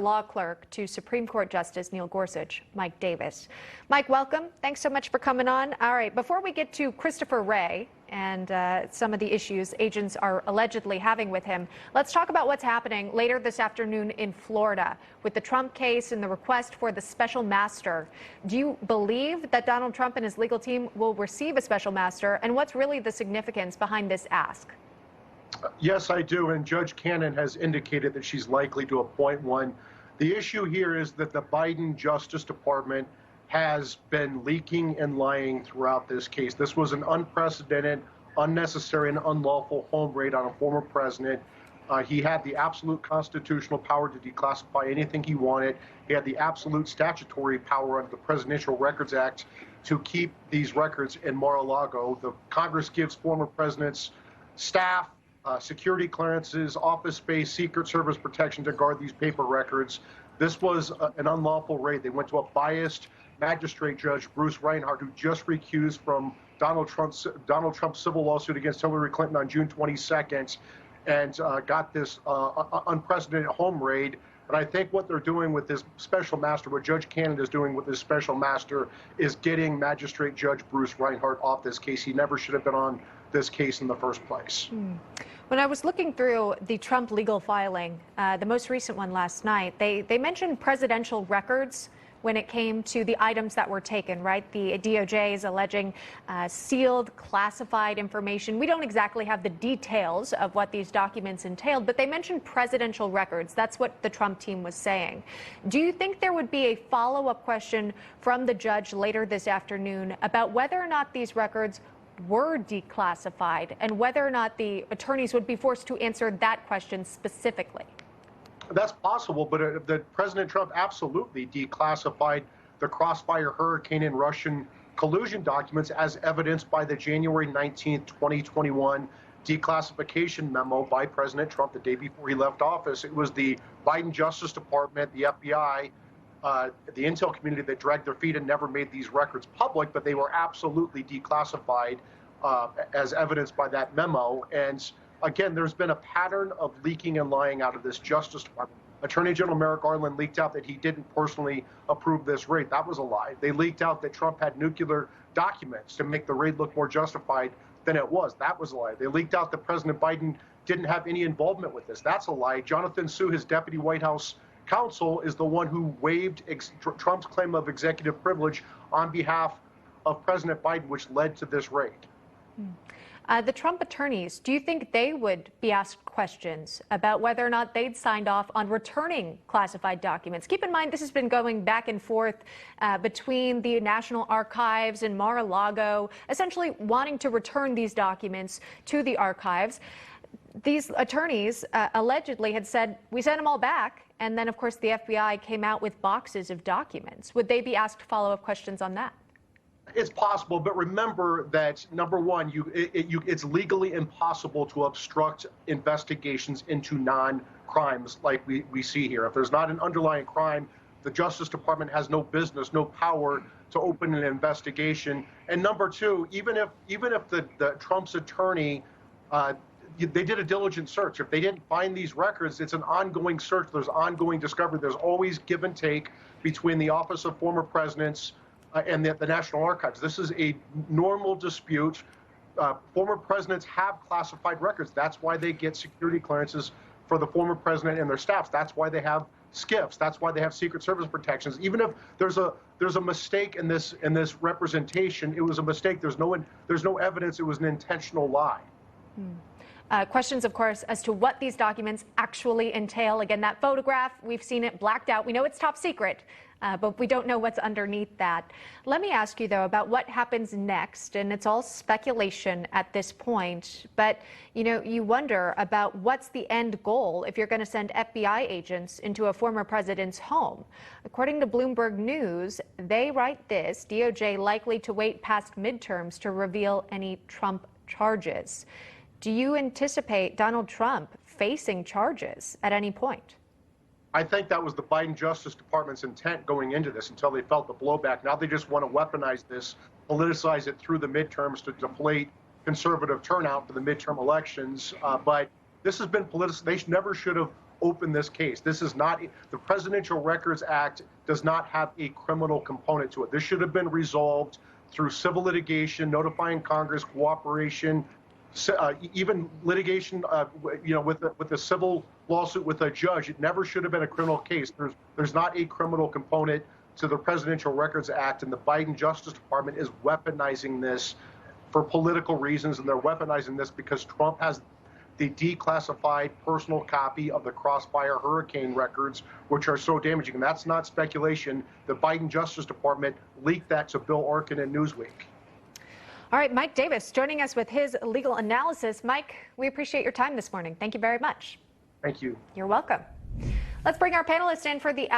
law clerk to Supreme Court Justice Neil Gorsuch, Mike Davis. Mike, welcome. Thanks so much for coming on. All right, before we get to Christopher Wray and some of the issues agents are allegedly having with him, let's talk about what's happening later this afternoon in Florida with the Trump case and the request for the special master. Do you believe that Donald Trump and his legal team will receive a special master, and what's really the significance behind this ask? Yes, I do, and Judge Cannon has indicated that she's likely to appoint one. The issue here is that the Biden Justice Department has been leaking and lying throughout this case. This was an unprecedented, unnecessary, and unlawful home raid on a former president. He had the absolute constitutional power to declassify anything he wanted. He had the absolute statutory power under the Presidential Records Act to keep these records in Mar-a-Lago. The Congress gives former presidents staff, security clearances, office space, Secret Service protection to guard these paper records. This was an unlawful raid. They went to a biased magistrate judge, Bruce Reinhart, who just recused from Donald Trump's civil lawsuit against Hillary Clinton on June 22nd, and got this unprecedented home raid. And I think what they're doing with this special master, what Judge Cannon is doing with this special master, is getting Magistrate Judge Bruce Reinhart off this case. He never should have been on this case in the first place. When I was looking through the Trump legal filing, the most recent one last night, they mentioned presidential records when it came to the items that were taken, right? The DOJ is alleging sealed, classified information. We don't exactly have the details of what these documents entailed, but they mentioned presidential records. That's what the Trump team was saying. Do you think there would be a follow-up question from the judge later this afternoon about whether or not these records were declassified and whether or not the attorneys would be forced to answer that question specifically? That's possible, but President Trump absolutely declassified the Crossfire Hurricane and Russian collusion documents as evidenced by the January 19th, 2021 declassification memo by President Trump the day before he left office. It was the Biden Justice Department, the FBI, the intel community that dragged their feet and never made these records public, but they were absolutely declassified as evidenced by that memo. And again, there's been a pattern of leaking and lying out of this Justice Department. Attorney General Merrick Garland leaked out that he didn't personally approve this raid. That was a lie. They leaked out that Trump had nuclear documents to make the raid look more justified than it was. That was a lie. They leaked out that President Biden didn't have any involvement with this. That's a lie. Jonathan Sue, his deputy White House counsel, is the one who waived Trump's claim of executive privilege on behalf of President Biden, which led to this raid. The Trump attorneys, do you think they would be asked questions about whether or not they'd signed off on returning classified documents? Keep in mind, this has been going back and forth between the National Archives and Mar-a-Lago, essentially wanting to return these documents to the archives. These attorneys allegedly had said, we sent them all back. And then, of course, the FBI came out with boxes of documents. Would they be asked follow-up questions on that? It's possible, but remember that, number one, it's legally impossible to obstruct investigations into non-crimes like we see here. If there's not an underlying crime, the Justice Department has no business, no power to open an investigation. And number two, even if the Trump's attorney they did a diligent search. If they didn't find these records, it's an ongoing search. There's ongoing discovery. There's always give and take between the Office of Former Presidents and the National Archives. This is a normal dispute. Former presidents have classified records. That's why they get security clearances for the former president and their staffs. That's why they have SCIFs. That's why they have Secret Service protections. Even if there's a mistake in this representation, it was a mistake. There's no evidence it was an intentional lie. Questions, of course, as to what these documents actually entail. Again, that photograph, we've seen it blacked out. We know it's top secret, but we don't know what's underneath that. Let me ask you, though, about what happens next. And it's all speculation at this point. But, you wonder about what's the end goal if you're going to send FBI agents into a former president's home. According to Bloomberg News, they write this: DOJ likely to wait past midterms to reveal any Trump charges. Do you anticipate Donald Trump facing charges at any point? I think that was the Biden Justice Department's intent going into this until they felt the blowback. Now they just want to weaponize this, politicize it through the midterms to deflate conservative turnout for the midterm elections. But this has been politicized. They never should have open this case. This is not, the Presidential Records Act does not have a criminal component to it. This should have been resolved through civil litigation, notifying Congress, cooperation, even litigation, with a civil lawsuit with a judge. It never should have been a criminal case. There's not a criminal component to the Presidential Records Act, and the Biden Justice Department is weaponizing this for political reasons, and they're weaponizing this because Trump has the declassified personal copy of the Crossfire hurricane records, which are so damaging. And that's not speculation. The Biden Justice Department leaked that to Bill Orkin and Newsweek. All right, Mike Davis joining us with his legal analysis. Mike, we appreciate your time this morning. Thank you very much. Thank you. You're welcome. Let's bring our panelists in for the